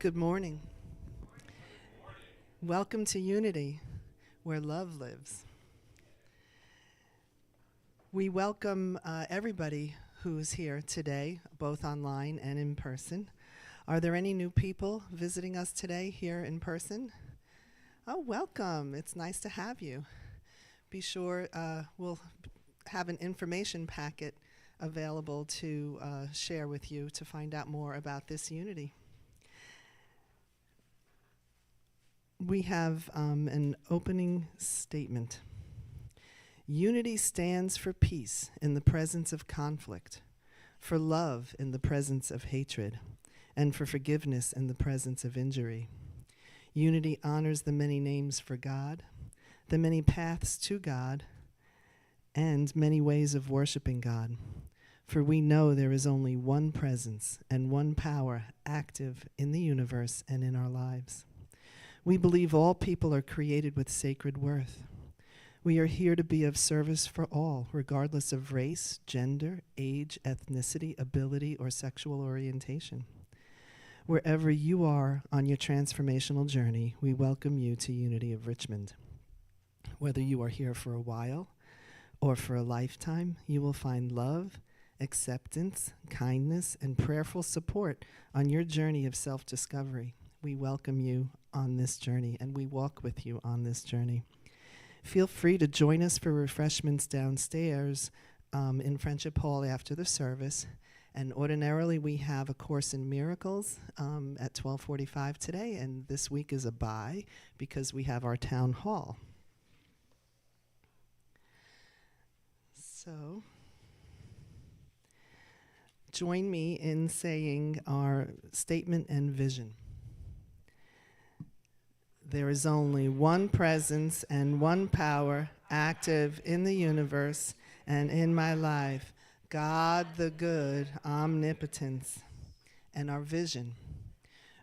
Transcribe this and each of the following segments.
Good morning. Welcome to Unity, where love lives. We welcome everybody who's here today, both online and in person. Are there any new people visiting us today here in person? Oh, welcome. It's nice to have you. Be sure we'll have an information packet available to share with you to find out more about this Unity. We have an opening statement. Unity stands for peace in the presence of conflict, for love in the presence of hatred, and for forgiveness in the presence of injury. Unity honors the many names for God, the many paths to God, and many ways of worshiping God. For we know there is only one presence and one power active in the universe and in our lives. We believe all people are created with sacred worth. We are here to be of service for all, regardless of race, gender, age, ethnicity, ability, or sexual orientation. Wherever you are on your transformational journey, we welcome you to Unity of Richmond. Whether you are here for a while or for a lifetime, you will find love, acceptance, kindness, and prayerful support on your journey of self-discovery. We welcome you on this journey, and we walk with you on this journey. Feel free to join us for refreshments downstairs in Friendship Hall after the service. And ordinarily, we have a Course in Miracles at 12:45 today, and this week is a bye because we have our town hall. So, join me in saying our statement and vision. There is only one presence and one power active in the universe and in my life, God the good, omnipotence. And our vision.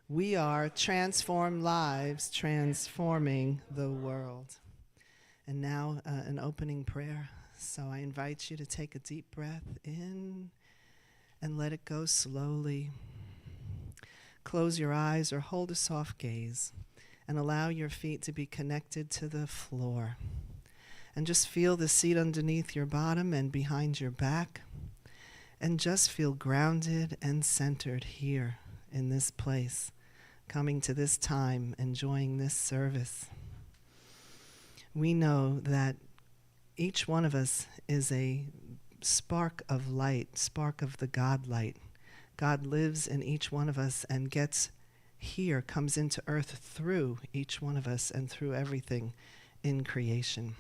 We are transformed lives, transforming the world. And now an opening prayer. So I invite you to take a deep breath in and let it go slowly. Close your eyes or hold a soft gaze. And allow your feet to be connected to the floor. And just feel the seat underneath your bottom and behind your back. And just feel grounded and centered here in this place, coming to this time, enjoying this service. We know that each one of us is a spark of light, spark of the God light. God lives in each one of us and gets here, comes into earth through each one of us and through everything in creation.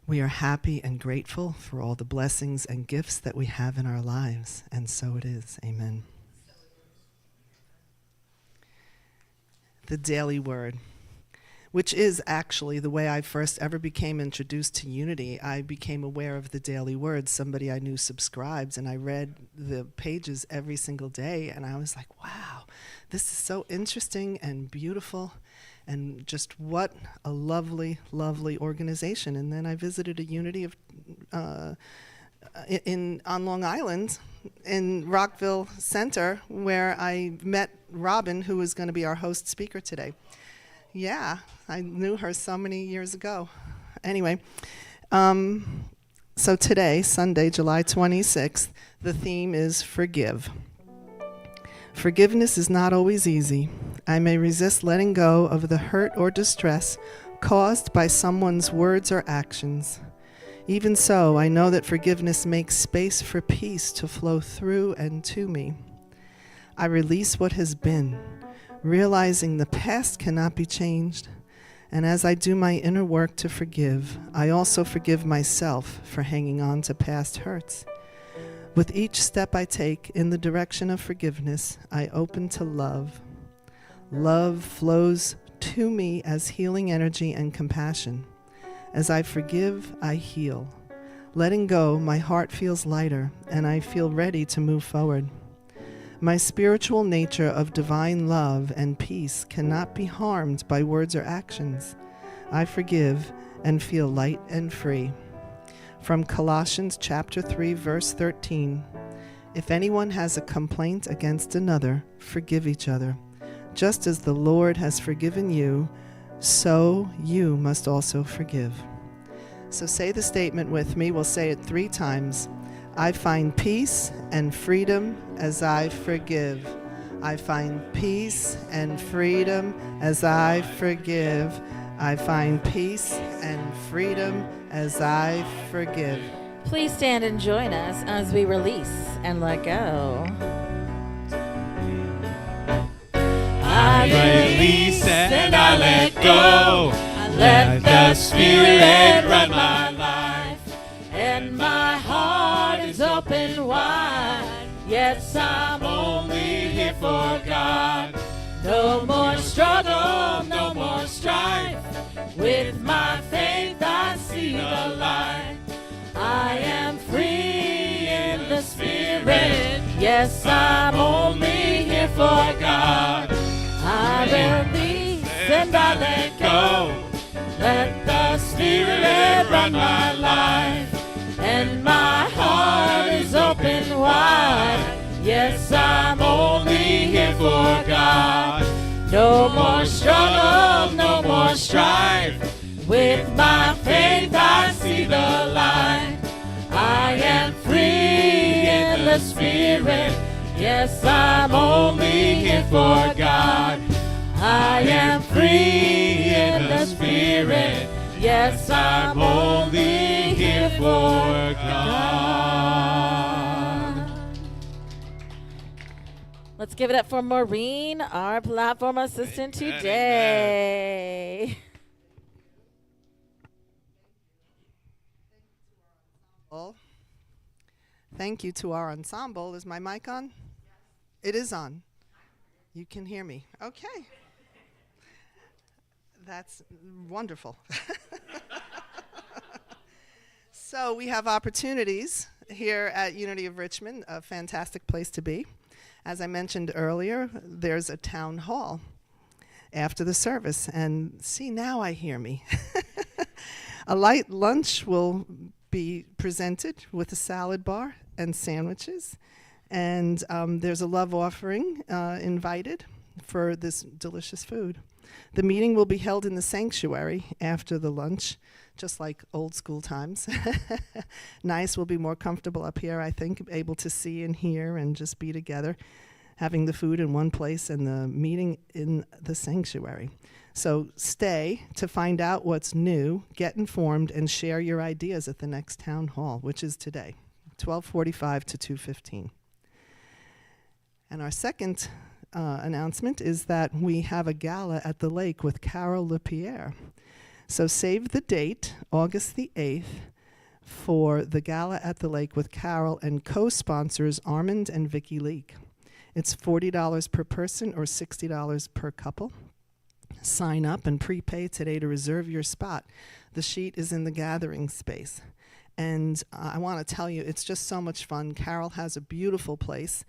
We are happy and grateful for all the blessings and gifts that we have in our lives, and so it is. Amen. The daily word, which is actually the way I first ever became introduced to Unity. I became aware of the daily word. Somebody I knew subscribed, and I read the pages every single day, and I was like, wow, this is so interesting and beautiful, and just what a lovely, lovely organization. And then I visited a Unity of on Long Island in Rockville Center, where I met Robin, who is going to be our host speaker today. Yeah, I knew her so many years ago. Anyway, so today, Sunday, July 26th, the theme is forgive. Forgiveness is not always easy. I may resist letting go of the hurt or distress caused by someone's words or actions. Even so, I know that forgiveness makes space for peace to flow through and to me. I release what has been, realizing the past cannot be changed. And as I do my inner work to forgive, I also forgive myself for hanging on to past hurts. With each step I take in the direction of forgiveness, I open to love. Love flows to me as healing energy and compassion. As I forgive, I heal. Letting go, my heart feels lighter, and I feel ready to move forward. My spiritual nature of divine love and peace cannot be harmed by words or actions. I forgive and feel light and free. From Colossians chapter 3, verse 13, If anyone has a complaint against another, forgive each other. Just as the Lord has forgiven you, so you must also forgive. So say the statement with me. We'll say it 3 times. I find peace and freedom as I forgive. I find peace and freedom as I forgive. I find peace and freedom as I forgive. Please stand and join us as we release and let go. I release and I let go. I let the Spirit run my life, and my heart is open wide. Yes, I'm only here for God. No more struggle, no more strife. With my faith I see the light. I am free in the Spirit. Yes, I'm only here for God. I release and I let go. Let the Spirit run my life, and my heart is open wide. Yes, I'm only here for God. No more struggle, no more strife. With my faith I see the light. I am free in the Spirit. Yes, I'm only here for God. I am free in the Spirit. Yes, I'm only here for God. Let's give it up for Maureen, our platform assistant today. Thank you to our ensemble. Is my mic on? It is on. You can hear me. Okay. That's wonderful. So we have opportunities here at Unity of Richmond, a fantastic place to be. As I mentioned earlier, there's a town hall after the service. And see, now I hear me. A light lunch will be presented with a salad bar and sandwiches. And there's a love offering invited for this delicious food. The meeting will be held in the sanctuary after the lunch, just like old school times. Nice, we'll be more comfortable up here, I think, able to see and hear and just be together, having the food in one place and the meeting in the sanctuary. So stay to find out what's new, get informed, and share your ideas at the next town hall, which is today, 12:45 to 2:15. And our second announcement is that we have a gala at the lake with Carol LePierre. So save the date, August the 8th, for the gala at the lake with Carol and co-sponsors Armand and Vicky Leake. It's $40 per person or $60 per couple. Sign up and prepay today to reserve your spot. The sheet is in the gathering space. And I want to tell you, it's just so much fun. Carol has a beautiful place,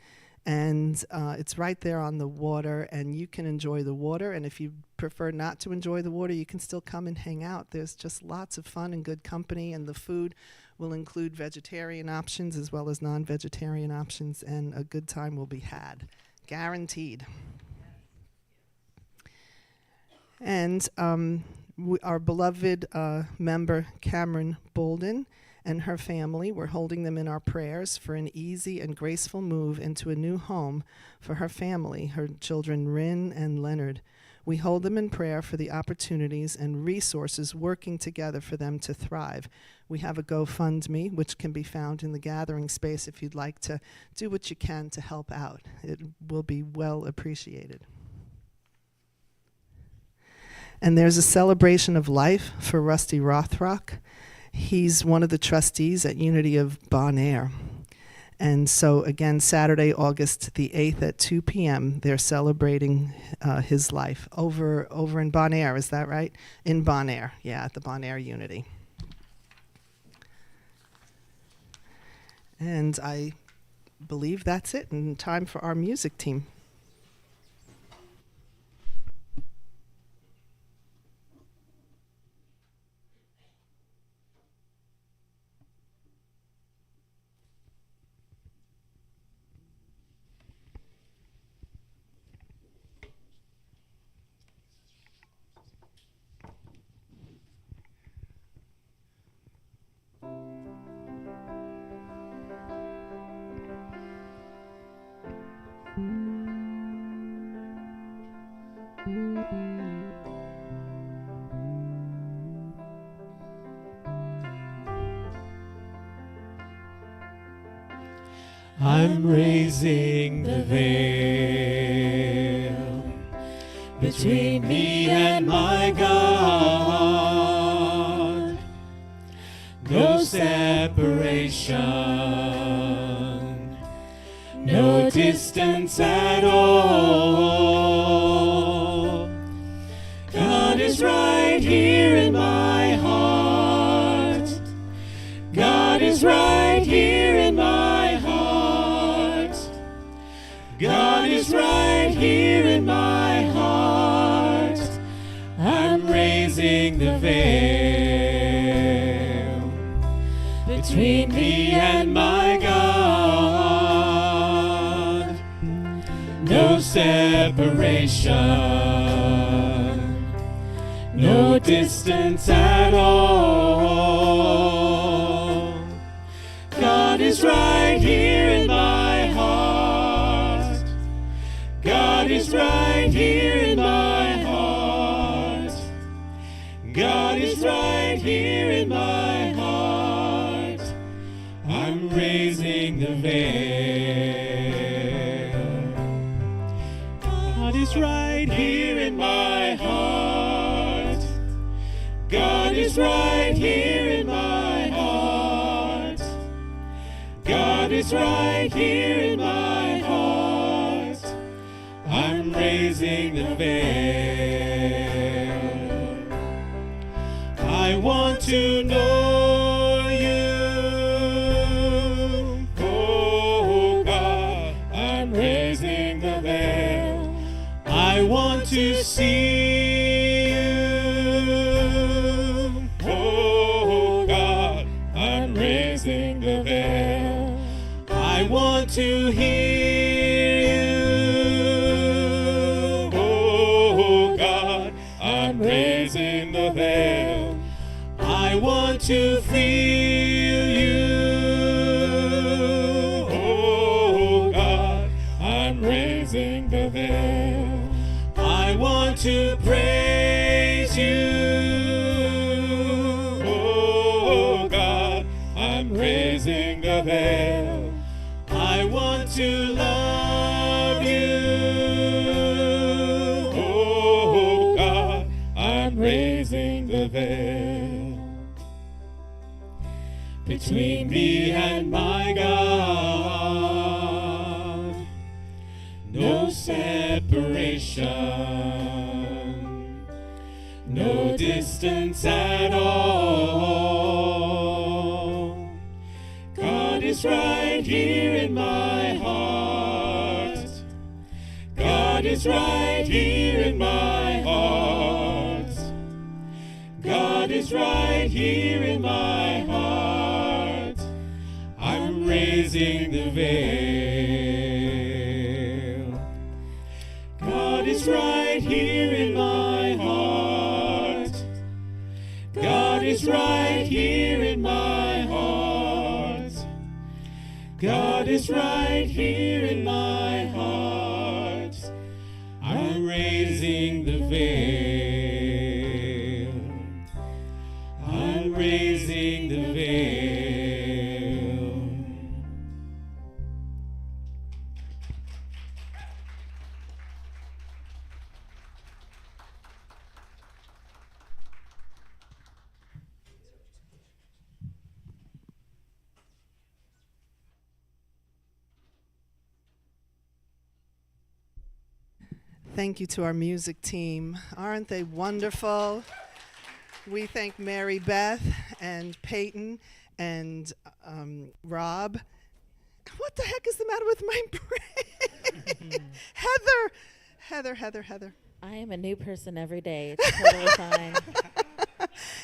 and it's right there on the water, and you can enjoy the water. And if you prefer not to enjoy the water, you can still come and hang out. There's just lots of fun and good company, and the food will include vegetarian options as well as non-vegetarian options, and a good time will be had, guaranteed. And our beloved member Cameron Bolden and her family, we're holding them in our prayers for an easy and graceful move into a new home for her family, her children Rin and Leonard. We hold them in prayer for the opportunities and resources working together for them to thrive. We have a GoFundMe, which can be found in the gathering space if you'd like to do what you can to help out. It will be well appreciated. And there's a celebration of life for Rusty Rothrock. He's one of the trustees at Unity of Bon Air. And so, again, Saturday, August the 8th at 2 p.m., they're celebrating his life over in Bon Air. Is that right? In Bon Air, yeah, at the Bon Air Unity. And I believe that's it, and time for our music team. I'm raising the veil between me and my God. No separation, no distance at all. God is right here in my heart. God is right here in my heart. God is right here in my heart. I'm raising the veil between me and my God. No separation, no distance at all. God is right here in my heart. God is right here in my heart. God is right here in my heart. I'm raising the veil. God is right here in my heart. God is right here in my heart. God is right here in my heart. I'm raising the veil. I want to know you. Oh God, I'm raising the veil. I want to see you. Oh God, I'm raising the veil. I want to hear you. Oh God, I'm raising the veil. I want to feel you. Oh God, I'm raising the veil. I want to praise you. Oh God, I'm raising the veil. I want to love you. Oh God, I'm raising the veil between me and my God. No separation, no distance at all. God is right here in my heart. God is right here in my heart. God is right here in my heart. I'm raising the veil. God is right here in my heart. God is right here in my heart. God is right here in my heart. I'm raising the veil. I'm raising the veil. Thank you to our music team. Aren't they wonderful? We thank Mary Beth and Peyton and Rob. What the heck is the matter with my brain? Heather. I am a new person every day. It's totally fine.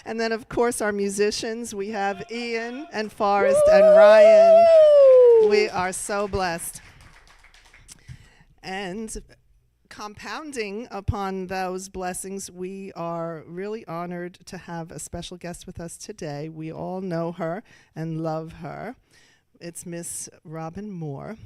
And then, of course, our musicians. We have Ian and Forrest and Ryan. We are so blessed. And compounding upon those blessings, we are really honored to have a special guest with us today. We all know her and love her. it's Miss Robin Moore,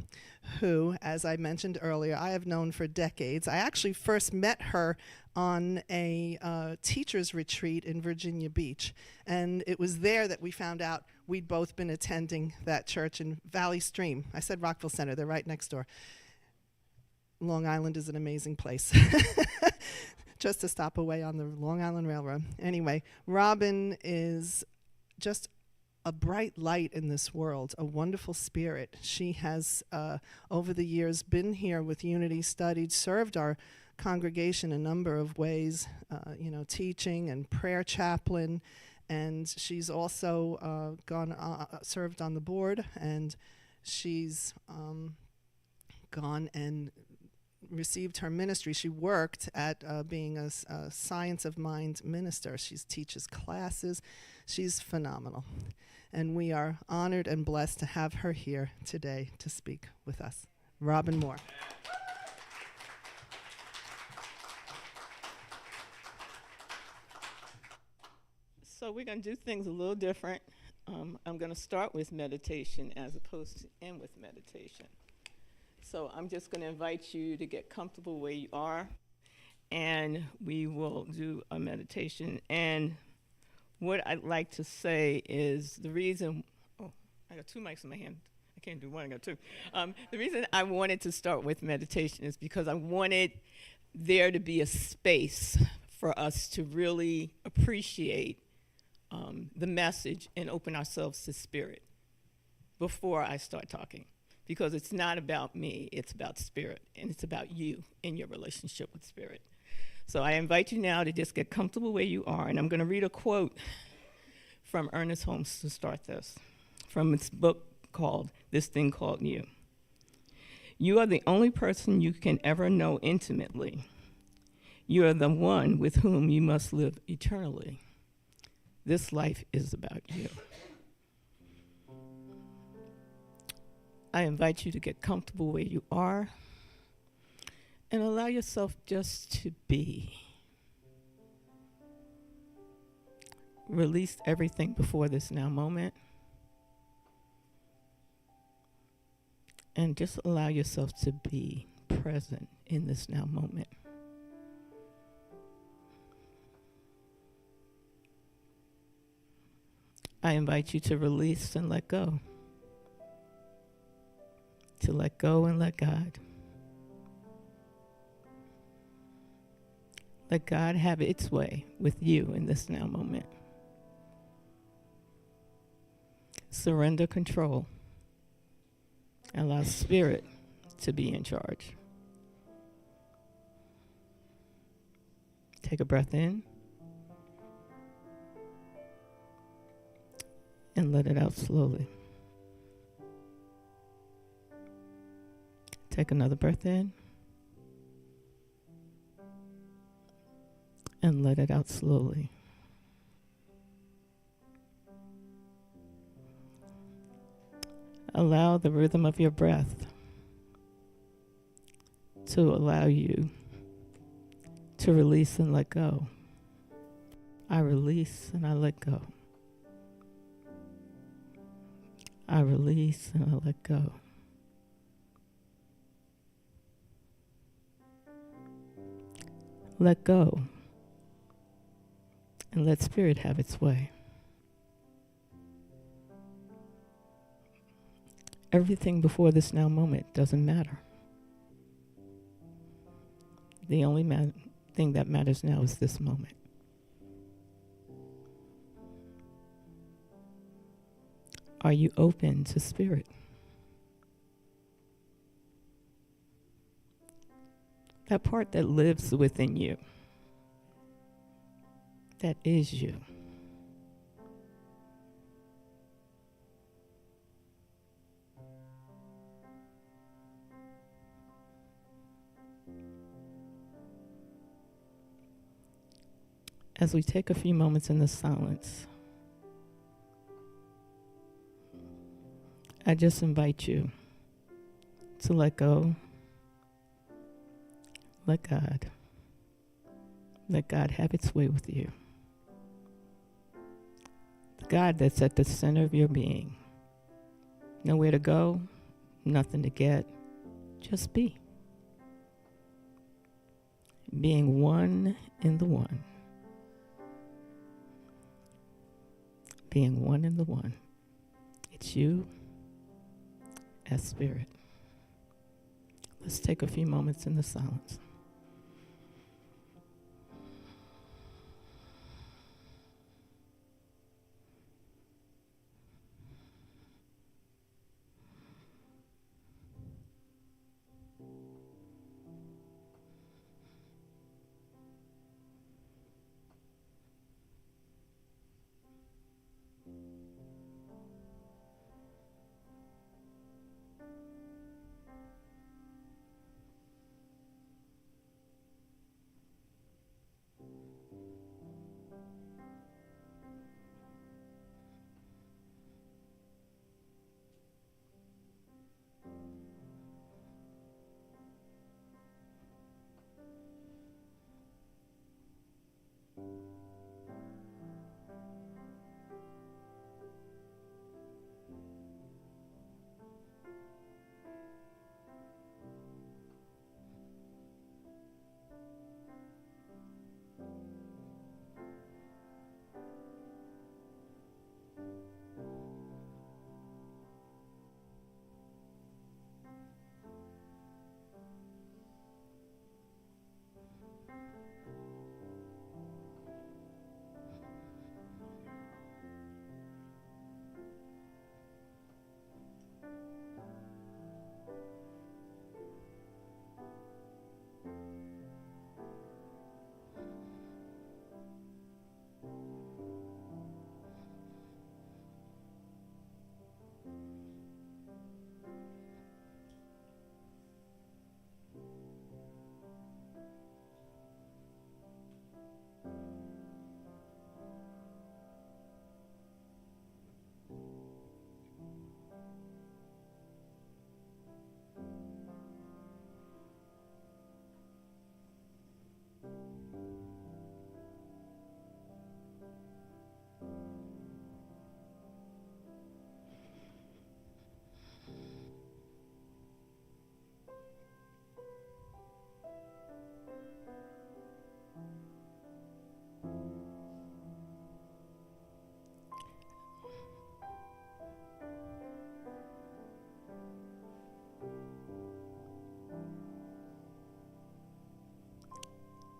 who, as I mentioned earlier, I have known for decades. I actually first met her on a teacher's retreat in Virginia Beach, and it was there that we found out we'd both been attending that church in Valley Stream. I said Rockville Center, they're right next door. Long Island is an amazing place. Just a stop away on the Long Island Railroad. Anyway, Robin is just a bright light in this world, a wonderful spirit. She has, over the years, been here with Unity, studied, served our congregation a number of ways, teaching and prayer chaplain, and she's also served on the board, and she's gone and received her ministry. She worked at being a science of mind minister. She teaches classes. She's phenomenal. And we are honored and blessed to have her here today to speak with us. Robin Moore. So we're going to do things a little different. I'm going to start with meditation as opposed to end with meditation. So I'm just going to invite you to get comfortable where you are, and we will do a meditation. And what I'd like to say is the reason, I got two mics in my hand. I can't do one, I got two. The reason I wanted to start with meditation is because I wanted there to be a space for us to really appreciate the message and open ourselves to spirit before I start talking. Because it's not about me, it's about spirit, and it's about you and your relationship with spirit. So I invite you now to just get comfortable where you are, and I'm going to read a quote from Ernest Holmes to start this, from his book called This Thing Called You. You are the only person you can ever know intimately. You are the one with whom you must live eternally. This life is about you. I invite you to get comfortable where you are and allow yourself just to be. Release everything before this now moment and just allow yourself to be present in this now moment. I invite you to release and let go. To let go and let God. Let God have its way with you in this now moment. Surrender control. Allow spirit to be in charge. Take a breath in and let it out slowly. Take another breath in and let it out slowly. Allow the rhythm of your breath to allow you to release and let go. I release and I let go. I release and I let go. Let go and let spirit have its way. Everything before this now moment doesn't matter. The only thing that matters now is this moment. Are you open to spirit? That part that lives within you, that is you. As we take a few moments in the silence, I just invite you to let go. Let God. Let God have its way with you. The God that's at the center of your being, Nowhere to go, nothing to get, just be. Being one in the one. Being one in the one. It's you as spirit. Let's take a few moments in the silence.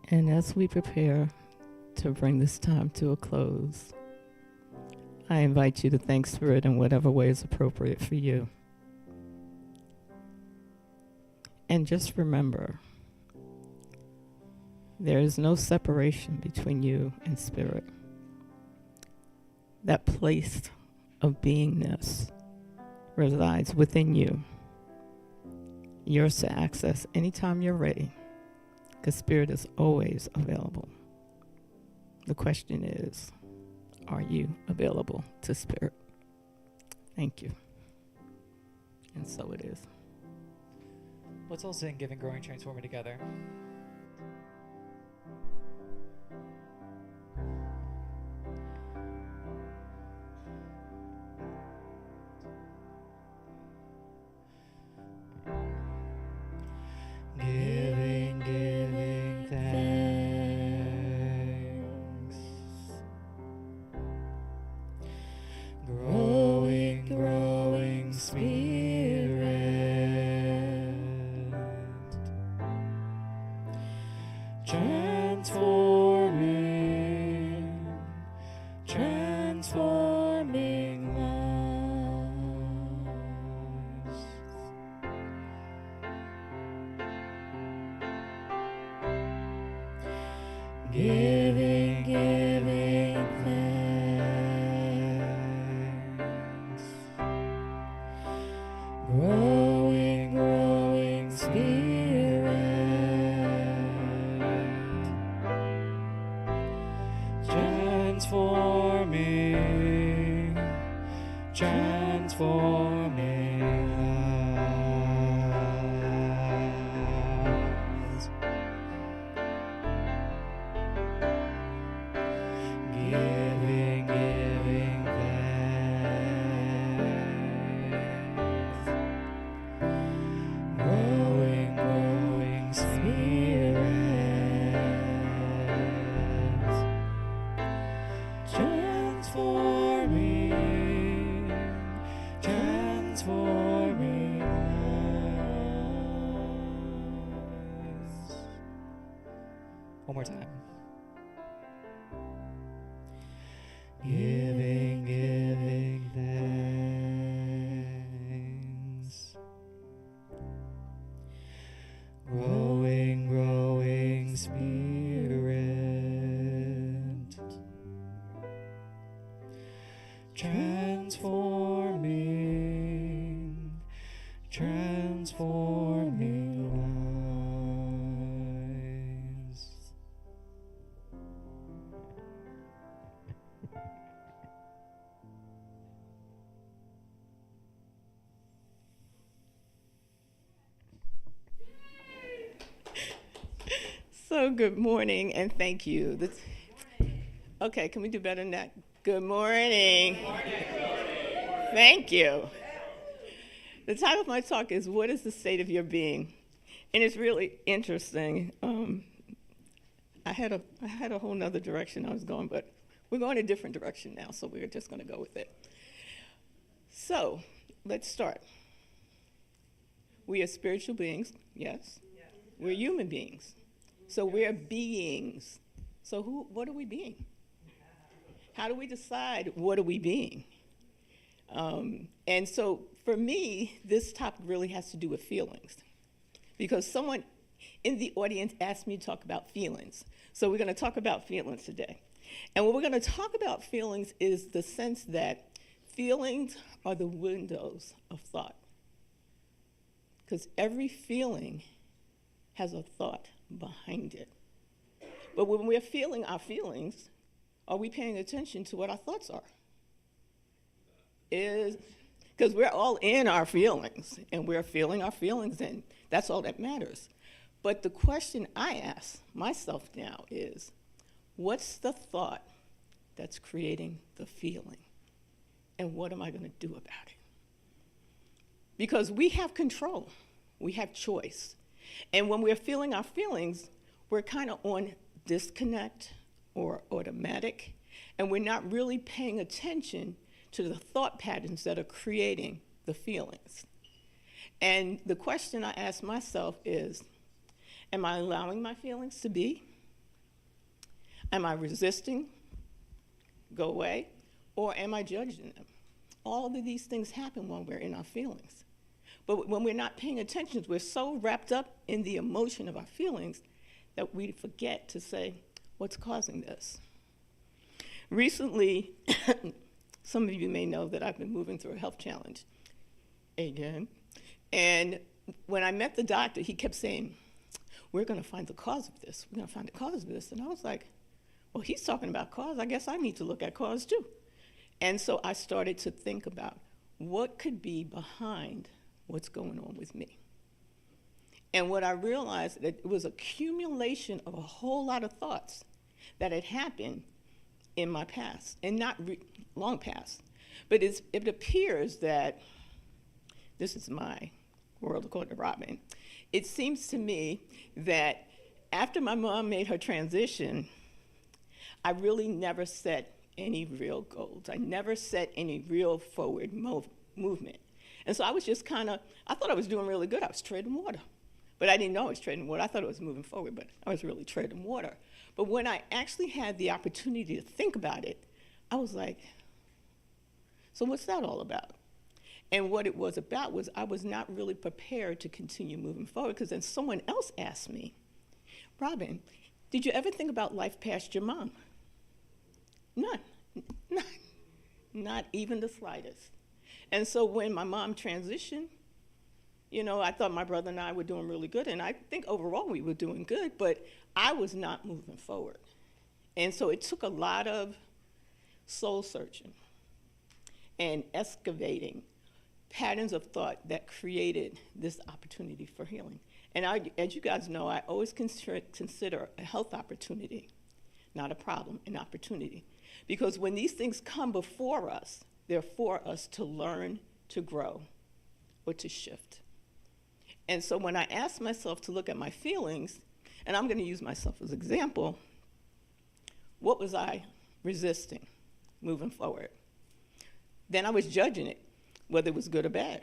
And as we prepare to bring this time to a close, I invite you to thank Spirit in whatever way is appropriate for you. And just remember, there is no separation between you and Spirit. That place of beingness resides within you. Yours to access anytime you're ready, because Spirit is always available. The question is, are you available to Spirit? Thank you. And so it is. Let's all sing Giving, Growing, Transforming together. Giving, giving thanks. Growing, growing spirit. Transforming, transforming lives. Giving, giving thanks. Growing, growing spirit. Transforming, transforming lives. Giving, giving thanks. One more time. Giving thanks. Growing spirit. Transforming lives. So good morning and thank you. Okay, can we do better than that? Good morning. Thank you. The title of my talk is What is the State of Your Being? And it's really interesting. I had a whole nother direction I was going, but we're going a different direction now, so we're just going to go with it. So let's start. We are spiritual beings, yes. We're human beings. So we're beings. So what are we being? How do we decide what are we being? And so for me, this topic really has to do with feelings, because someone in the audience asked me to talk about feelings. So we're going to talk about feelings today. And what we're going to talk about feelings is the sense that feelings are the windows of thought, because every feeling has a thought behind it. But when we're feeling our feelings, are we paying attention to what our thoughts are? Because we're all in our feelings, and we're feeling our feelings, and that's all that matters. But the question I ask myself now is, what's the thought that's creating the feeling? And what am I going to do about it? Because we have control. We have choice. And when we're feeling our feelings, we're kind of on disconnect or automatic, and we're not really paying attention to the thought patterns that are creating the feelings. And the question I ask myself is, am I allowing my feelings to be? Am I resisting, go away, or am I judging them? All of these things happen when we're in our feelings. But when we're not paying attention, we're so wrapped up in the emotion of our feelings that we forget to say, what's causing this? Recently, some of you may know that I've been moving through a health challenge again. And when I met the doctor, he kept saying, we're going to find the cause of this. We're going to find the cause of this. And I was like, well, he's talking about cause. I guess I need to look at cause too. And so I started to think about what could be behind what's going on with me. And what I realized, that it was accumulation of a whole lot of thoughts that had happened in my past, and not long past. But it appears that, this is my world according to Robin, it seems to me that after my mom made her transition, I really never set any real goals. I never set any real forward movement. And so I was just I thought I was doing really good. I was treading water. But I didn't know I was treading water. I thought it was moving forward, but I was really treading water. But when I actually had the opportunity to think about it, I was like, so what's that all about? And what it was about was I was not really prepared to continue moving forward, because then someone else asked me, Robin, did you ever think about life past your mom? None. Not even the slightest. And so when my mom transitioned, I thought my brother and I were doing really good, and I think overall we were doing good, but I was not moving forward. And so it took a lot of soul searching and excavating patterns of thought that created this opportunity for healing. And as you guys know, I always consider a health opportunity, not a problem, an opportunity. Because when these things come before us, they're for us to learn, to grow, or to shift. And so when I asked myself to look at my feelings, and I'm going to use myself as an example, what was I resisting moving forward? Then I was judging it, whether it was good or bad.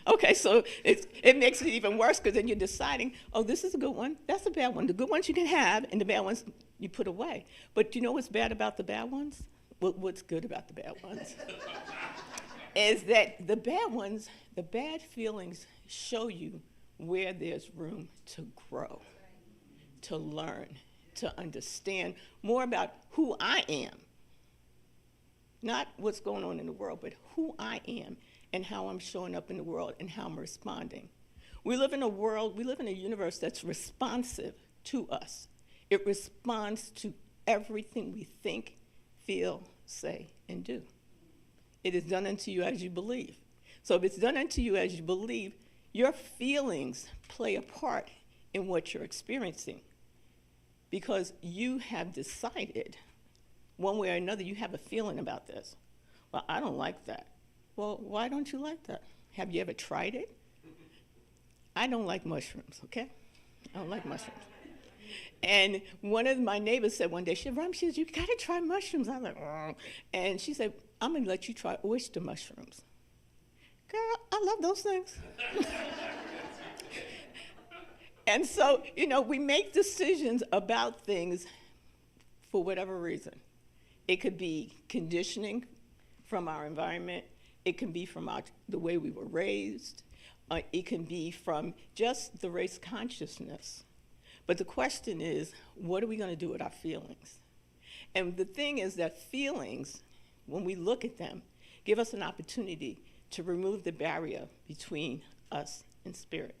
Okay, so it makes it even worse because then you're deciding, oh, this is a good one, that's a bad one. The good ones you can have, and the bad ones you put away. But you know what's bad about the bad ones? What's good about the bad ones? Is that the bad ones, the bad feelings show you where there's room to grow, to learn, to understand more about who I am. Not what's going on in the world, but who I am and how I'm showing up in the world and how I'm responding. We live in a universe that's responsive to us. It responds to everything we think, feel, say, and do. It is done unto you as you believe. So if it's done unto you as you believe, your feelings play a part in what you're experiencing because you have decided one way or another, you have a feeling about this. Well, I don't like that. Well, why don't you like that? Have you ever tried it? I don't like mushrooms, okay? I don't like mushrooms. And one of my neighbors said one day, she said, you gotta try mushrooms. I'm like, oh. And she said, I'm gonna let you try oyster mushrooms. Girl, I love those things. And so, we make decisions about things for whatever reason. It could be conditioning from our environment. It can be from the way we were raised. It can be from just the race consciousness. But the question is, what are we going to do with our feelings? And the thing is that feelings, when we look at them, give us an opportunity to remove the barrier between us and spirit.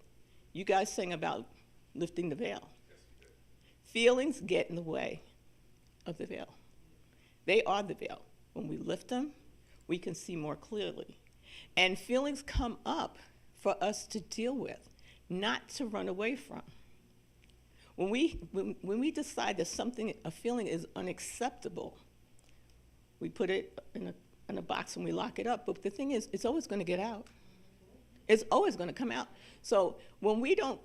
You guys sang about lifting the veil. Feelings get in the way of the veil. They are the veil. When we lift them, we can see more clearly. And feelings come up for us to deal with, not to run away from. When we decide that a feeling is unacceptable, we put it in a box and we lock it up. But the thing is, it's always going to get out. It's always going to come out. So when we don't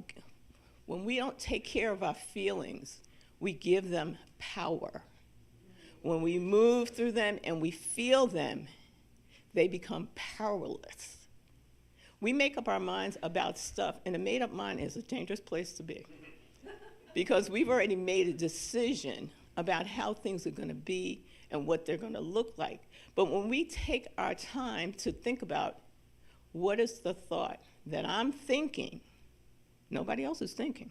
take care of our feelings, we give them power. When we move through them and we feel them, they become powerless. We make up our minds about stuff, and a made-up mind is a dangerous place to be. Because we've already made a decision about how things are going to be and what they're going to look like. But when we take our time to think about what is the thought that I'm thinking, nobody else is thinking.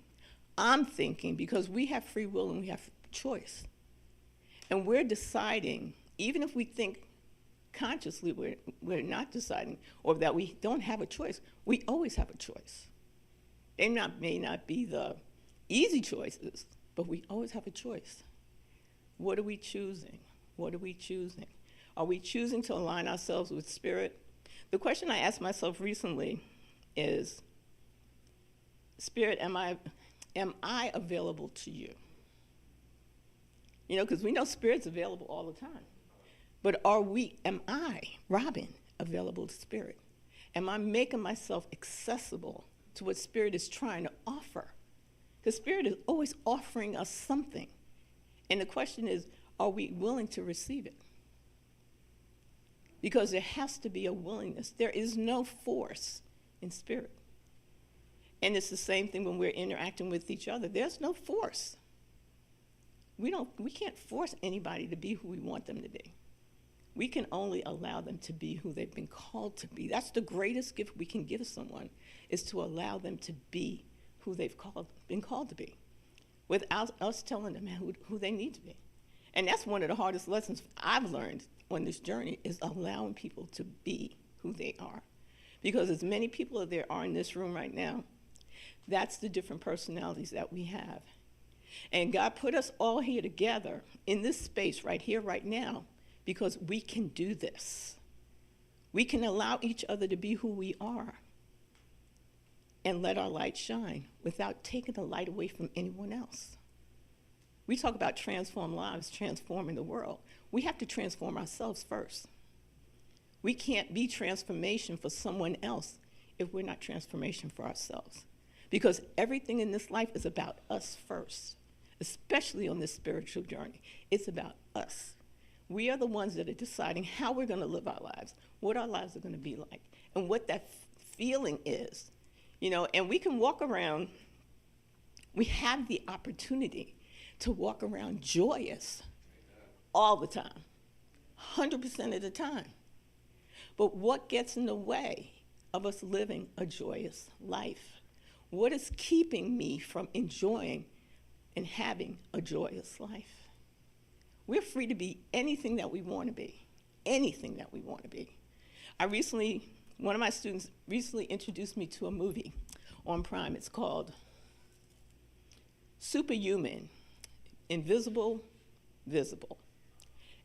I'm thinking because we have free will and we have choice. And we're deciding, even if we think consciously we're not deciding, or that we don't have a choice, we always have a choice. They may not be the easy choices, but we always have a choice. What are we choosing? What are we choosing? Are we choosing to align ourselves with spirit? The question I asked myself recently is, Spirit, am I available to you? Because we know Spirit's available all the time. But am I, Robin, available to Spirit? Am I making myself accessible to what Spirit is trying to offer? Because Spirit is always offering us something. And the question is, are we willing to receive it? Because there has to be a willingness. There is no force in Spirit. And it's the same thing when we're interacting with each other. There's no force. We can't force anybody to be who we want them to be. We can only allow them to be who they've been called to be. That's the greatest gift we can give someone, is to allow them to be who they've been called to be, without us telling them who they need to be. And that's one of the hardest lessons I've learned on this journey, is allowing people to be who they are. Because as many people as there are in this room right now, that's the different personalities that we have. And God put us all here together in this space right here, right now, because we can do this. We can allow each other to be who we are and let our light shine without taking the light away from anyone else. We talk about transform lives, transforming the world. We have to transform ourselves first. We can't be transformation for someone else if we're not transformation for ourselves. Because everything in this life is about us first, especially on this spiritual journey. It's about us. We are the ones that are deciding how we're going to live our lives, what our lives are going to be like, and what that feeling is. And we can walk around, we have the opportunity to walk around joyous all the time, 100% of the time. But what gets in the way of us living a joyous life? What is keeping me from enjoying and having a joyous life? We're free to be anything that we want to be, anything that we want to be. One of my students recently introduced me to a movie on Prime. It's called Superhuman, Invisible, Visible.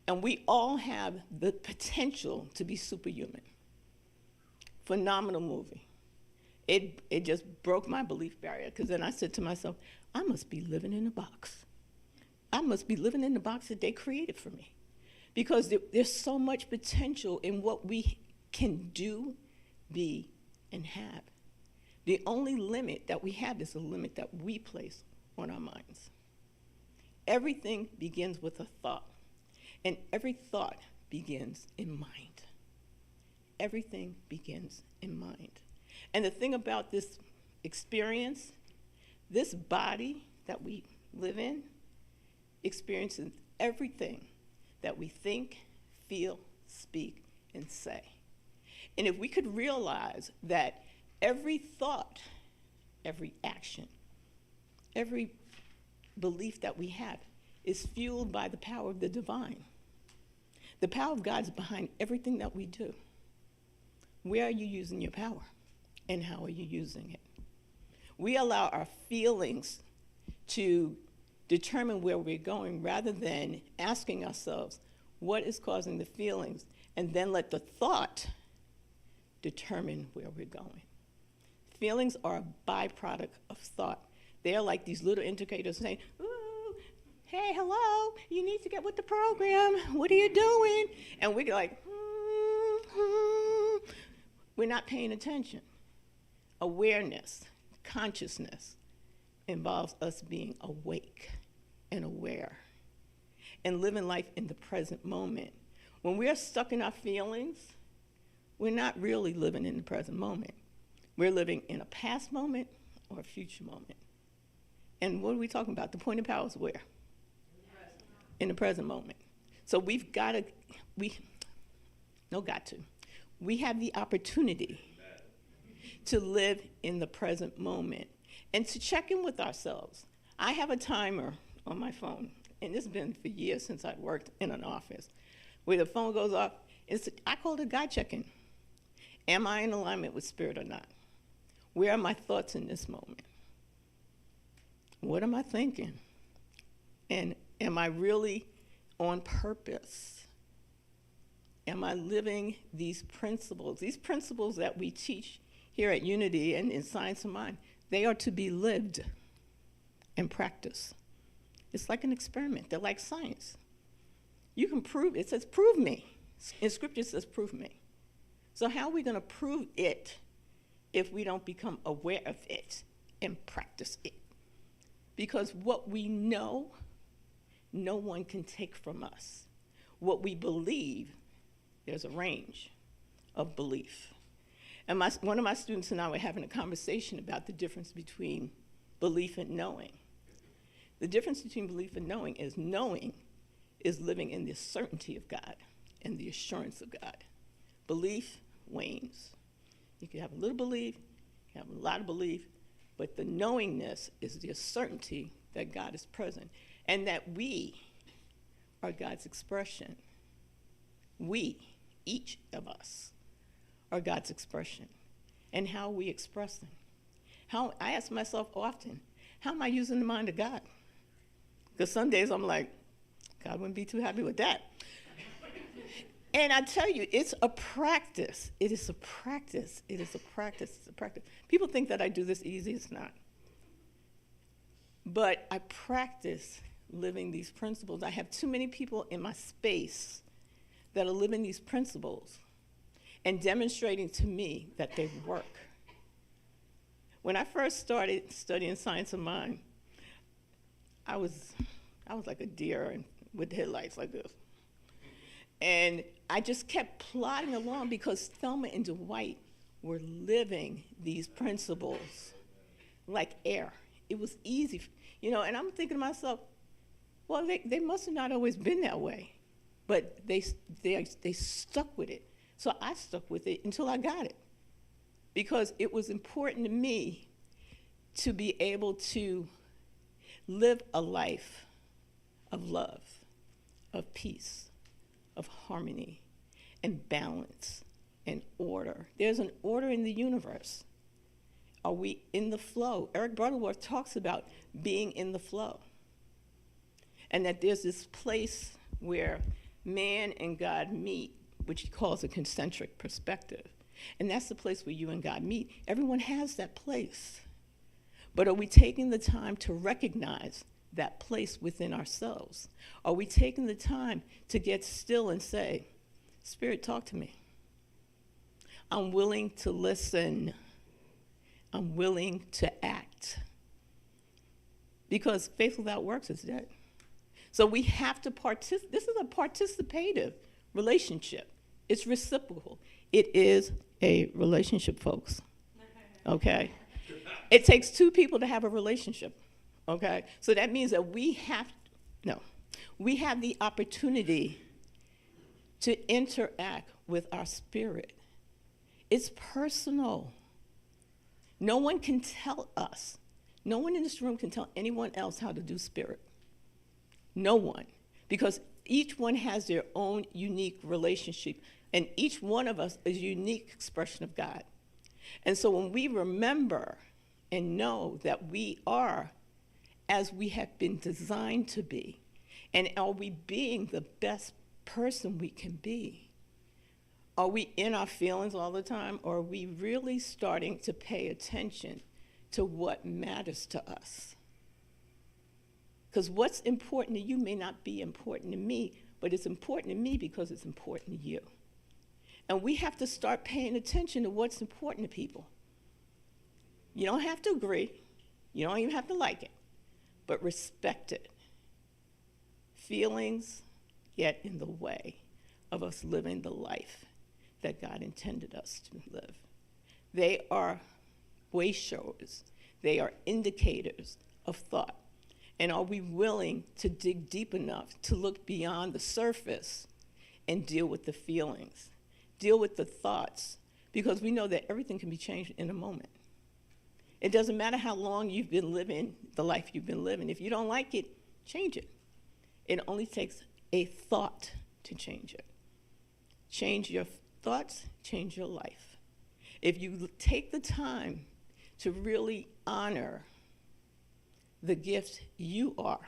And we all have the potential to be superhuman. Phenomenal movie. It just broke my belief barrier, because then I said to myself, I must be living in a box. I must be living in the box that they created for me. Because there's so much potential in what we can do, be, and have. The only limit that we have is a limit that we place on our minds. Everything begins with a thought, and every thought begins in mind. Everything begins in mind. And the thing about this experience, this body that we live in experiences everything that we think, feel, speak, and say. And if we could realize that every thought, every action, every belief that we have is fueled by the power of the divine. The power of God is behind everything that we do. Where are you using your power? And how are you using it? We allow our feelings to determine where we're going, rather than asking ourselves, what is causing the feelings? And then let the thought determine where we're going. Feelings are a byproduct of thought. They're like these little indicators saying, ooh, hey, hello, you need to get with the program. What are you doing? And we're like, we're not paying attention. Awareness, consciousness involves us being awake and aware and living life in the present moment. When we're stuck in our feelings, we're not really living in the present moment. We're living in a past moment or a future moment. And what are we talking about? The point of power is where? In the present moment. So we have the opportunity to live in the present moment and to check in with ourselves. I have a timer on my phone, and this has been for years since I've worked in an office, where the phone goes off. I call it a God check-in. Am I in alignment with spirit or not? Where are my thoughts in this moment? What am I thinking? And am I really on purpose? Am I living these principles? These principles that we teach here at Unity and in Science of Mind, they are to be lived and practiced. It's like an experiment. They're like science. You can prove it. It says, prove me. In Scripture, it says, prove me. So how are we going to prove it if we don't become aware of it and practice it? Because what we know, no one can take from us. What we believe, there's a range of belief. And one of my students and I were having a conversation about the difference between belief and knowing. The difference between belief and knowing is living in the certainty of God and the assurance of God. Belief wanes. You can have a little belief, you can have a lot of belief, but the knowingness is the certainty that God is present and that we are God's expression. We, each of us, are God's expression. And how are we expressing? I ask myself often, how am I using the mind of God? Because some days I'm like, God wouldn't be too happy with that. And I tell you, it's a practice. It is a practice. It is a practice. It's a practice. People think that I do this easy. It's not. But I practice living these principles. I have too many people in my space that are living these principles and demonstrating to me that they work. When I first started studying Science of Mind, I was like a deer with headlights like this. And I just kept plodding along because Thelma and Dwight were living these principles like air. It was easy, and I'm thinking to myself, well, they must have not always been that way, but they stuck with it. So I stuck with it until I got it, because it was important to me to be able to live a life of love, of peace, of harmony, and balance, and order. There's an order in the universe. Are we in the flow? Eric Butterworth talks about being in the flow, and that there's this place where man and God meet, which he calls a concentric perspective. And that's the place where you and God meet. Everyone has that place. But are we taking the time to recognize that place within ourselves? Are we taking the time to get still and say, Spirit, talk to me. I'm willing to listen. I'm willing to act. Because faith without works is dead. So we have to participate. This is a participative relationship. It's reciprocal. It is a relationship, folks. Okay? It takes two people to have a relationship. Okay? So that means that we have the opportunity to interact with our spirit. It's personal. No one can tell us. No one in this room can tell anyone else how to do spirit. No one. Because each one has their own unique relationship. And each one of us is a unique expression of God. And so when we remember and know that we are as we have been designed to be, and are we being the best person we can be? Are we in our feelings all the time, or are we really starting to pay attention to what matters to us? Because what's important to you may not be important to me, but it's important to me because it's important to you. And we have to start paying attention to what's important to people. You don't have to agree. You don't even have to like it, but respect it. Feelings get in the way of us living the life that God intended us to live. They are way showers. They are indicators of thought. And are we willing to dig deep enough to look beyond the surface and deal with the feelings, deal with the thoughts, because we know that everything can be changed in a moment. It doesn't matter how long you've been living the life you've been living. If you don't like it, change it. It only takes a thought to change it. Change your thoughts, change your life. If you take the time to really honor the gift you are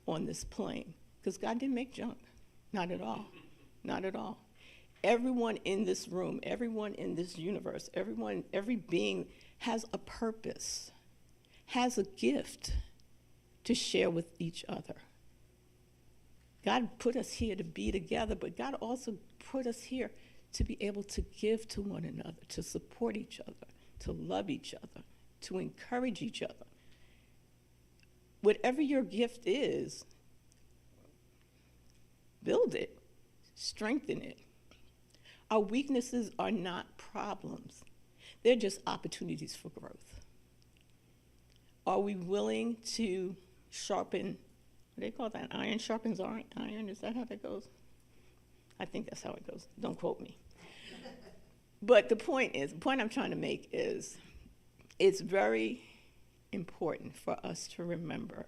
on this plane, because God didn't make junk, not at all, not at all. Everyone in this room, everyone in this universe, every being has a purpose, has a gift to share with each other. God put us here to be together, but God also put us here to be able to give to one another, to support each other, to love each other, to encourage each other. Whatever your gift is, build it, strengthen it. Our weaknesses are not problems. They're just opportunities for growth. Are we willing to sharpen, what do they call that? Iron sharpens iron? Is that how that goes? I think that's how it goes. Don't quote me. But the point I'm trying to make is, it's very important for us to remember,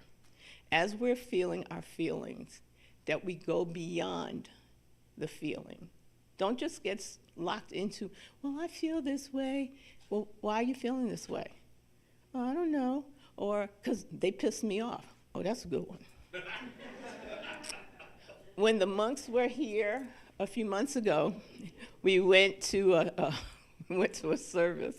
as we're feeling our feelings, that we go beyond the feeling. Don't just get locked into, well, I feel this way. Well, why are you feeling this way? Oh, I don't know. Or, because they pissed me off. Oh, that's a good one. When the monks were here a few months ago, we went to a service,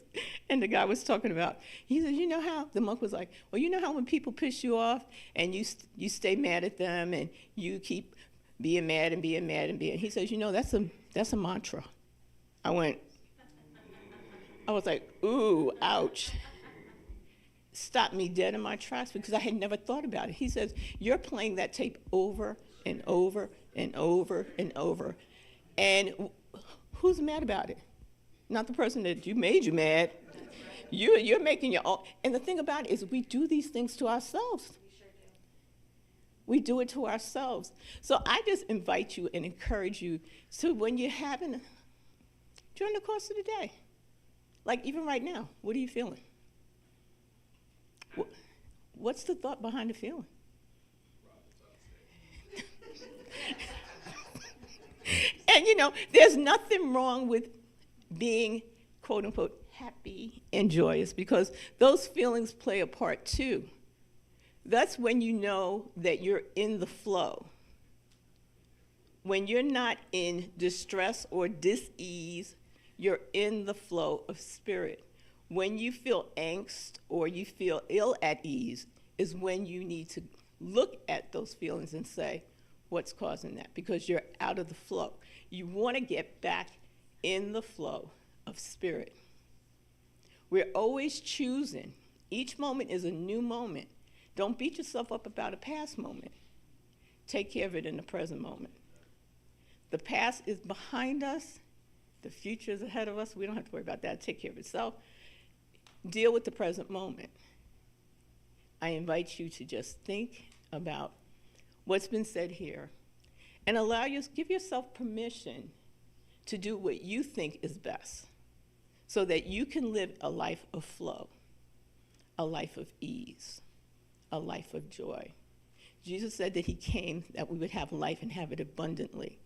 and the guy was talking about, he said, you know how, the monk was like, well, you know how when people piss you off and you stay mad at them and you keep being mad and being mad and being, he says, you know, that's a mantra. I was like, ooh, ouch. Stopped me dead in my tracks because I had never thought about it. He says, you're playing that tape over and over and over and over. And who's mad about it? not the person that you made you mad. You're making your own. And the thing about it is we do these things to ourselves. We do it to ourselves. So I just invite you and encourage you to when you're having, during the course of the day, like even right now, what are you feeling? What's the thought behind the feeling? And there's nothing wrong with being, quote unquote, happy and joyous, because those feelings play a part too. That's when you know that you're in the flow. When you're not in distress or dis-ease, you're in the flow of spirit. When you feel angst or you feel ill at ease is when you need to look at those feelings and say, what's causing that? Because you're out of the flow. You want to get back in the flow of spirit. We're always choosing. Each moment is a new moment. Don't beat yourself up about a past moment. Take care of it in the present moment. The past is behind us. The future is ahead of us. We don't have to worry about that. Take care of itself. Deal with the present moment. I invite you to just think about what's been said here and give yourself permission to do what you think is best so that you can live a life of flow, a life of ease, a life of joy. Jesus said that he came that we would have life and have it abundantly.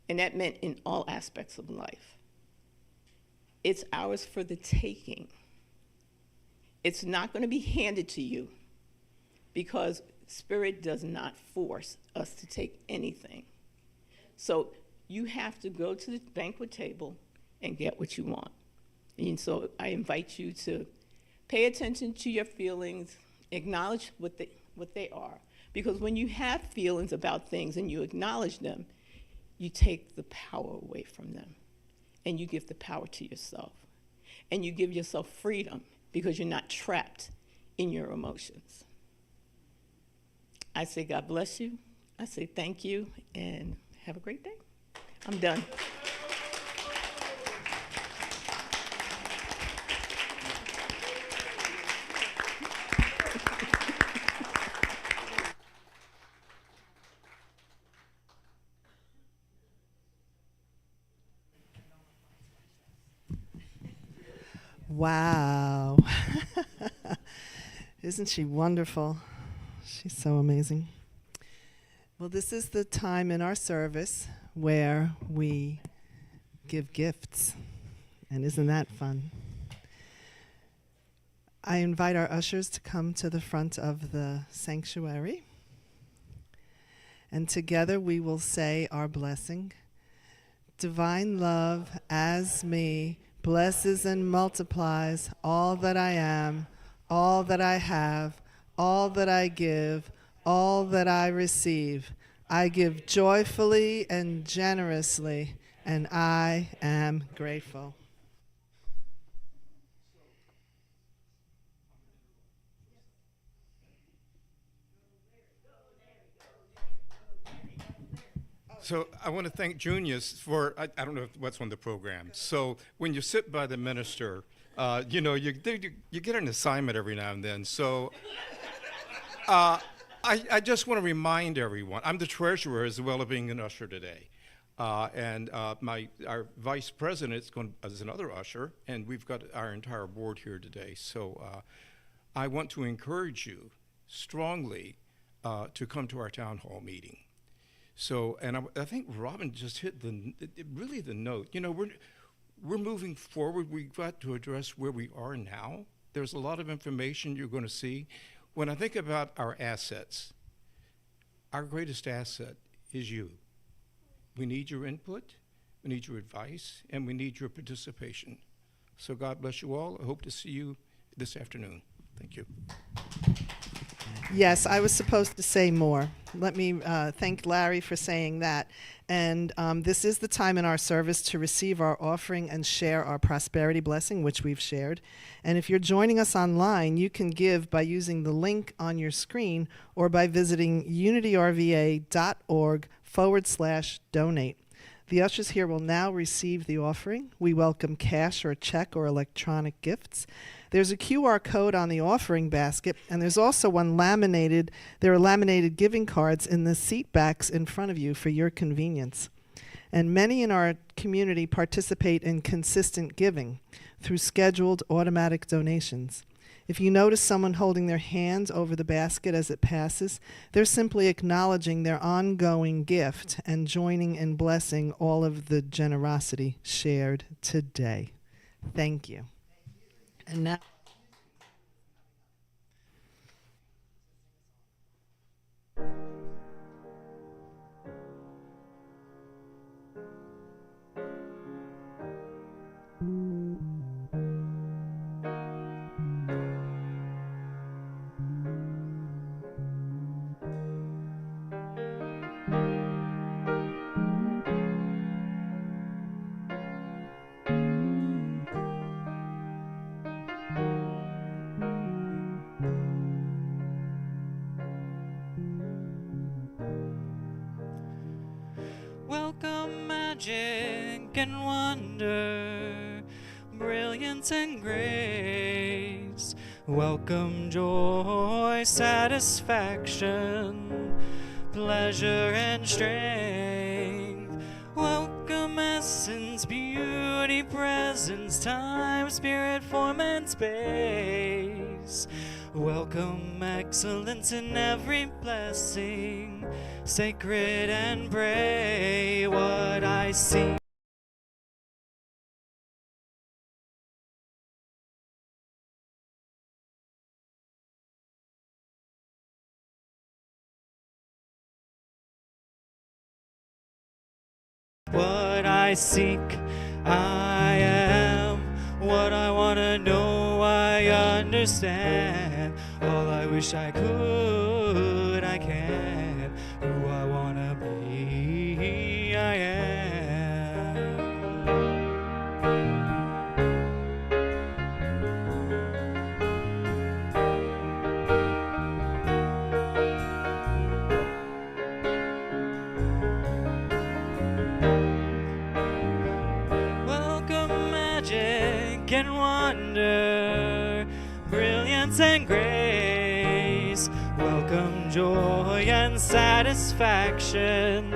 And that meant in all aspects of life. It's ours for the taking. It's not going to be handed to you because Spirit does not force us to take anything. So you have to go to the banquet table and get what you want. And so I invite you to pay attention to your feelings, acknowledge what they are. Because when you have feelings about things and you acknowledge them, you take the power away from them. And you give the power to yourself. And you give yourself freedom because you're not trapped in your emotions. I say God bless you. I say thank you and have a great day. I'm done. Wow. Isn't she wonderful? She's so amazing. Well, this is the time in our service where we give gifts. And isn't that fun? I invite our ushers to come to the front of the sanctuary. And together we will say our blessing. Divine love as me blesses and multiplies all that I am, all that I have, all that I give, all that I receive. I give joyfully and generously, and I am grateful. So I want to thank Junius for, I don't know what's on the program. So when you sit by the minister, you get an assignment every now and then. So I just want to remind everyone, I'm the treasurer as well as being an usher today. And our vice president is another usher, and we've got our entire board here today. So I want to encourage you strongly to come to our town hall meeting. So, and I think Robin just hit really the note. We're moving forward. We've got to address where we are now. There's a lot of information you're going to see. When I think about our assets, our greatest asset is you. We need your input, we need your advice, and we need your participation. So God bless you all. I hope to see you this afternoon. Thank you. Yes, I was supposed to say more. Let me thank Larry for saying that. And this is the time in our service to receive our offering and share our prosperity blessing, which we've shared. And if you're joining us online, you can give by using the link on your screen or by visiting unityrva.org/donate. The ushers here will now receive the offering. We welcome cash or check or electronic gifts. There's a QR code on the offering basket, and there's also one laminated. There are laminated giving cards in the seat backs in front of you for your convenience. And many in our community participate in consistent giving through scheduled automatic donations. If you notice someone holding their hands over the basket as it passes, they're simply acknowledging their ongoing gift and joining in blessing all of the generosity shared today. Thank you. And now, Welcome magic and wonder, brilliance and grace. Welcome joy, satisfaction, pleasure and strength. Welcome essence, beauty, presence, time, spirit, form, and space. Welcome excellence in every blessing, sacred and pray what I see. What I seek, I am. What I want to know, I understand. All I wish I could, I can. Who I want to be, I am. Welcome magic and wonder, brilliance and grace. Welcome joy and satisfaction,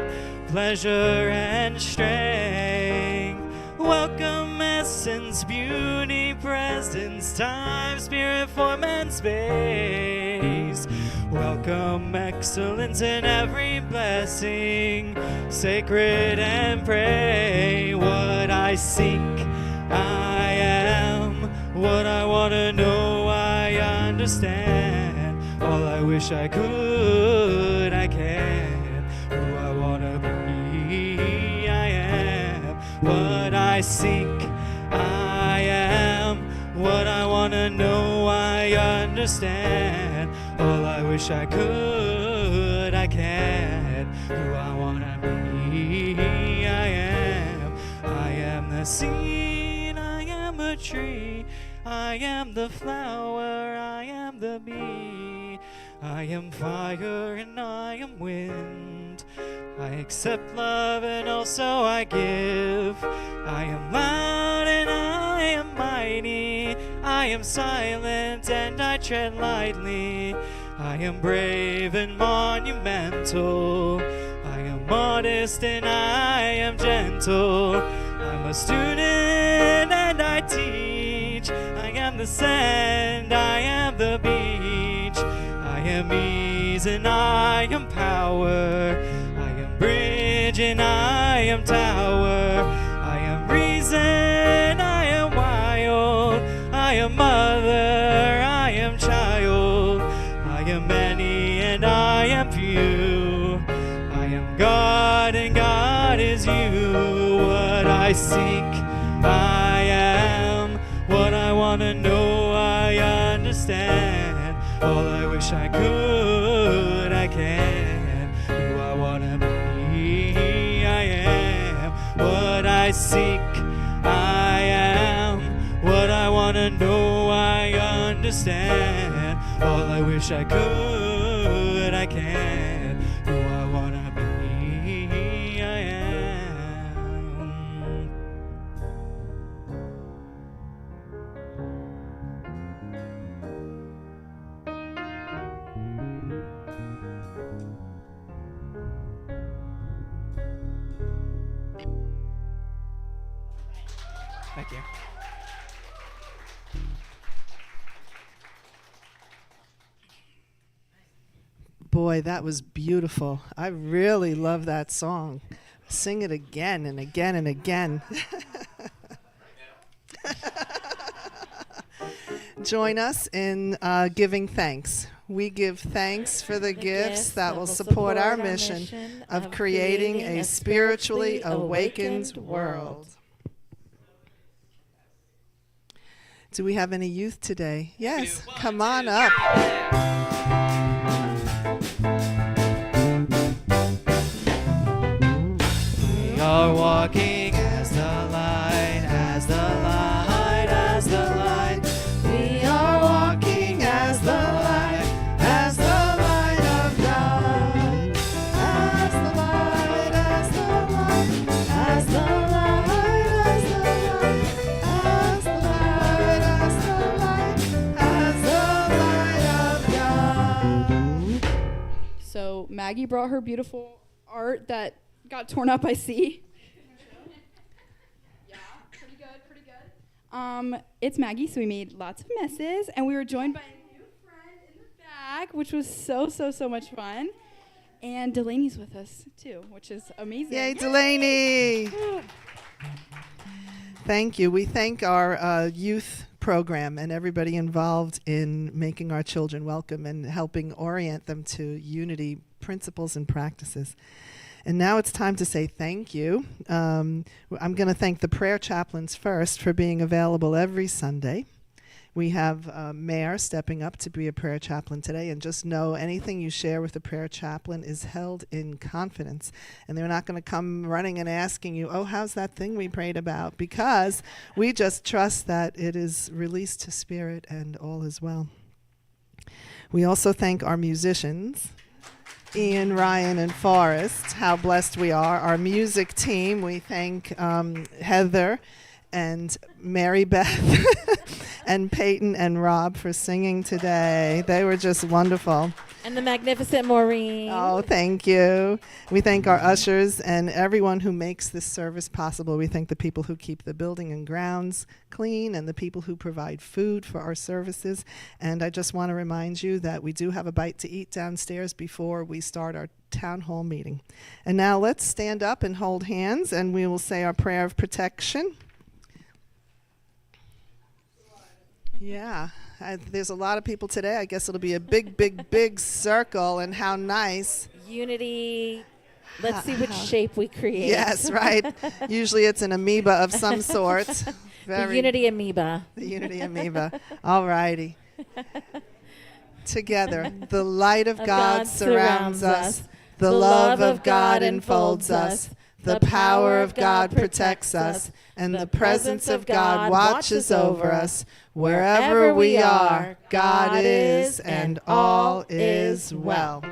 pleasure and strength. Welcome essence, beauty, presence, time, spirit, form, and space. Welcome excellence in every blessing, sacred and pray what I seek, I am. What I want to know, I understand. All I wish I could, I can. Who I want to be, I am. What I seek, I am. What I want to know, I understand. All I wish I could, I can. Who I want to be, I am. I am the seed, I am a tree. I am the flower, I am the bee. I am fire and I am wind. I accept love and also I give. I am loud and I am mighty. I am silent and I tread lightly. I am brave and monumental. I am modest and I am gentle. I'm a student and I teach. I am the sand, I am the beach. I am ease and I am power. I am bridge and I am tower. I am reason, I am wild. I am mother, I am child. I am many and I am few. I am God and God is you. What I seek, I am. What I want to know, I understand. All I wish I could, I can. Who I want to be, I am. What I seek, I am. What I want to know, I understand. All I wish I could, I can. Who I want to be, I am. Thank you. Boy, that was beautiful. I really love that song. Sing it again and again and again. Join us in giving thanks. We give thanks for the gifts that will support our mission of creating a spiritually awakened world. Do we have any youth today? Yes, come on up. We are walking as the light, as the light, as the light. We are walking as the light, as the light of God. As the light, as the light, as the light, as the light, as the light, as the light, as the light of God. So Maggie brought her beautiful art that got torn up, I see. Yeah, pretty good. It's Maggie, so we made lots of messes, and we were joined by a new friend in the back, which was so much fun. And Delaney's with us too, which is amazing. Yay, Delaney! Thank you. We thank our youth program and everybody involved in making our children welcome and helping orient them to unity principles and practices. And now it's time to say thank you. I'm going to thank the prayer chaplains first for being available every Sunday. We have Mayor stepping up to be a prayer chaplain today, and just know anything you share with the prayer chaplain is held in confidence. And they're not going to come running and asking you, oh, how's that thing we prayed about? Because we just trust that it is released to spirit and all is well. We also thank our musicians, Ian, Ryan, and Forrest. How blessed we are. Our music team, we thank Heather and Mary Beth and Peyton and Rob for singing today. They were just wonderful. And the magnificent Maureen. Oh, thank you. We thank our ushers and everyone who makes this service possible. We thank the people who keep the building and grounds clean and the people who provide food for our services. And I just want to remind you that we do have a bite to eat downstairs before we start our town hall meeting. And now let's stand up and hold hands, and we will say our prayer of protection. Yeah, there's a lot of people today. I guess it'll be a big circle, and how nice. Unity. Let's see which shape we create. Yes, right. Usually it's an amoeba of some sort. The unity amoeba. The unity amoeba. All righty. Together, the light of God surrounds us. The love of God enfolds us. The power of God protects us, and the presence of God watches over us. Wherever we are, God is, and all is well.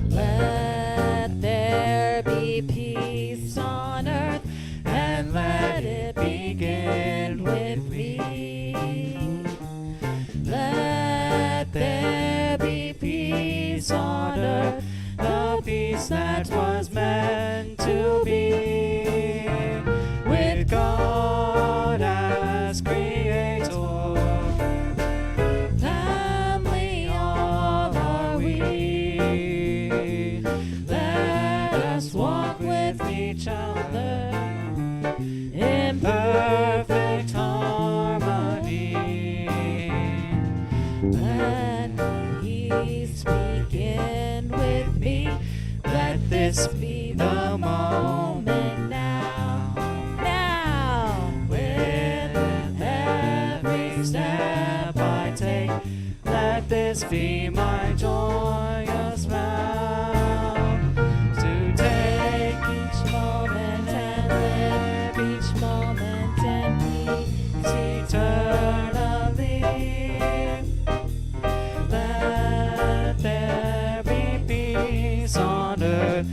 Let there be peace on earth, and let it begin with me. Let there be peace on earth, the peace that was meant to be, with God as creator. Family all are we. Let us walk with each other in perfect harmony. Let peace begin with me. Let this be the moment now. Now, with every step I take, let this be my joyous vow. To take each moment and live each moment in peace eternally. Let there be peace on earth,